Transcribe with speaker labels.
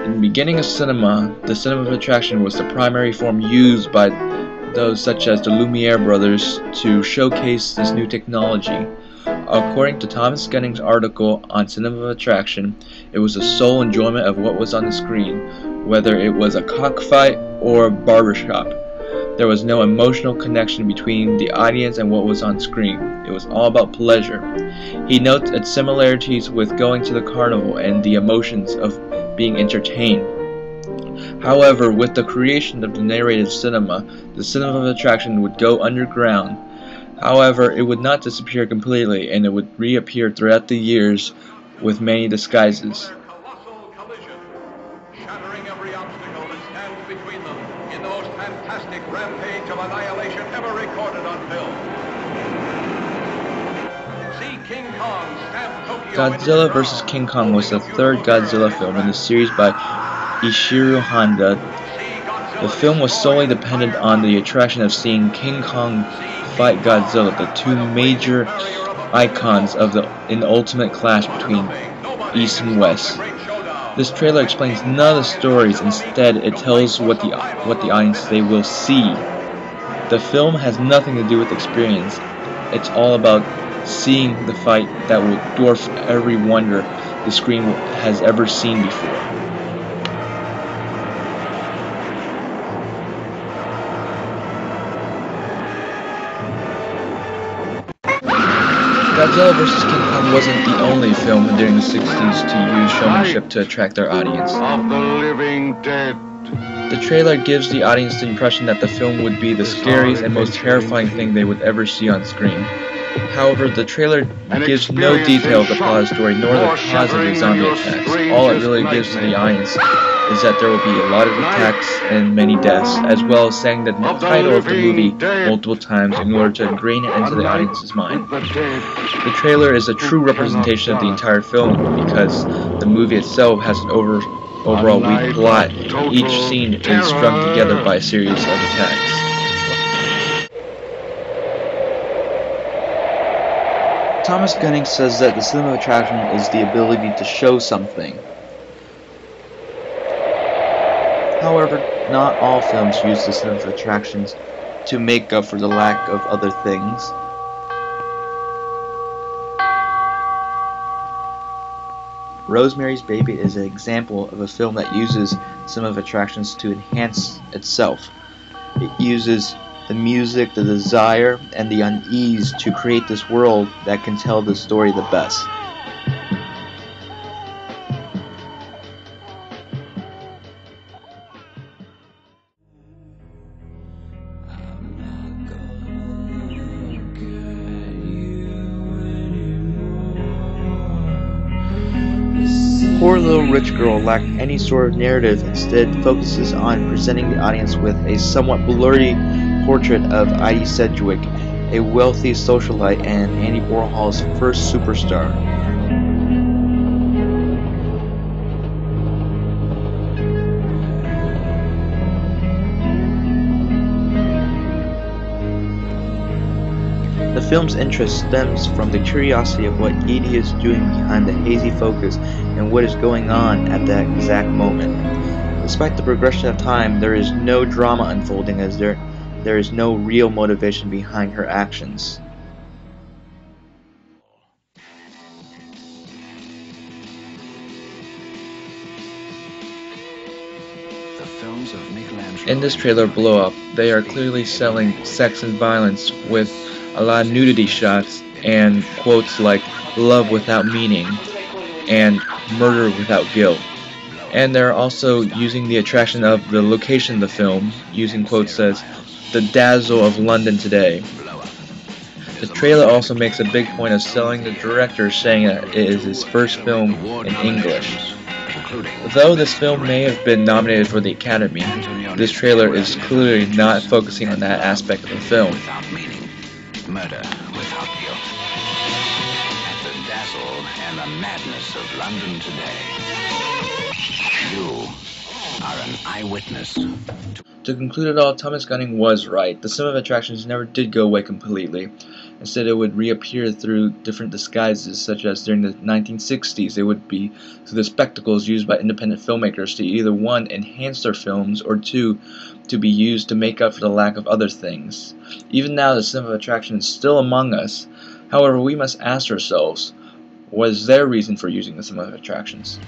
Speaker 1: In the beginning of cinema, the cinema of attraction was the primary form used by those such as the Lumiere brothers to showcase this new technology. According to Thomas Gunning's article on cinema of attraction, it was the sole enjoyment of what was on the screen, whether it was a cockfight or a barbershop. There was no emotional connection between the audience and what was on screen. It was all about pleasure. He notes its similarities with going to the carnival and the emotions of being entertained. However, with the creation of the narrative cinema, the cinema of attraction would go underground. However, it would not disappear completely, and it would reappear throughout the years with many disguises.
Speaker 2: Shattering every obstacle that stands between them in the most fantastic rampage of annihilation ever recorded on film. See King Kong stamp Tokyo.
Speaker 1: Godzilla vs. King Kong was the third Godzilla film in the series by Ishiro Honda. The film was solely dependent on the attraction of seeing King Kong fight Godzilla, the two major icons in the ultimate clash between East and West. This trailer explains none of the stories. Instead, it tells what the audience they will see. The film has nothing to do with experience. It's all about seeing the fight that will dwarf every wonder the screen has ever seen before. Godzilla vs. King Kong wasn't the only film during the 60s to use showmanship to attract their audience.
Speaker 3: Of the living dead.
Speaker 1: The trailer gives the audience the impression that the film would be the scariest and most terrifying thing they would ever see on screen. However, the trailer gives no detail of the plot of the story nor the cause of the zombie attacks. All it really gives to the audience is that there will be a lot of attacks and many deaths, as well as saying the title of the movie multiple times in order to ingrain it into the audience's mind. The trailer is a true representation of the entire film because the movie itself has an overall weak plot. Each scene is strung together by a series of attacks. Thomas Gunning says that the cinema of attraction is the ability to show something. However, not all films use the cinema of attractions to make up for the lack of other things. Rosemary's Baby is an example of a film that uses cinema of attractions to enhance itself. It uses the music, the desire, and the unease to create this world that can tell the story the best. Poor Little Rich Girl lacked any sort of narrative, instead focuses on presenting the audience with a somewhat blurry portrait of Edie Sedgwick, a wealthy socialite and Andy Warhol's first superstar. The film's interest stems from the curiosity of what Edie is doing behind the hazy focus and what is going on at that exact moment. Despite the progression of time, there is no drama unfolding as there is no real motivation behind her actions. In this trailer Blow Up, they are clearly selling sex and violence with a lot of nudity shots and quotes like "love without meaning" and "murder without guilt." And they're also using the attraction of the location of the film, using quotes as "the dazzle of London today." The trailer also makes a big point of selling the director, saying that it is his first film in English. Though this film may have been nominated for the Academy, this trailer is clearly not focusing on that aspect of the film.
Speaker 4: Murder without guilt. At the dazzle and the madness of London today. You are an eyewitness.
Speaker 1: To conclude it all, Thomas Gunning was right. The cinema of attractions never did go away completely. Instead, it would reappear through different disguises, such as during the 1960s, it would be through the spectacles used by independent filmmakers to either 1. Enhance their films, or 2. To be used to make up for the lack of other things. Even now, the cinema of attraction is still among us. However, we must ask ourselves, what is their reason for using the cinema of attractions?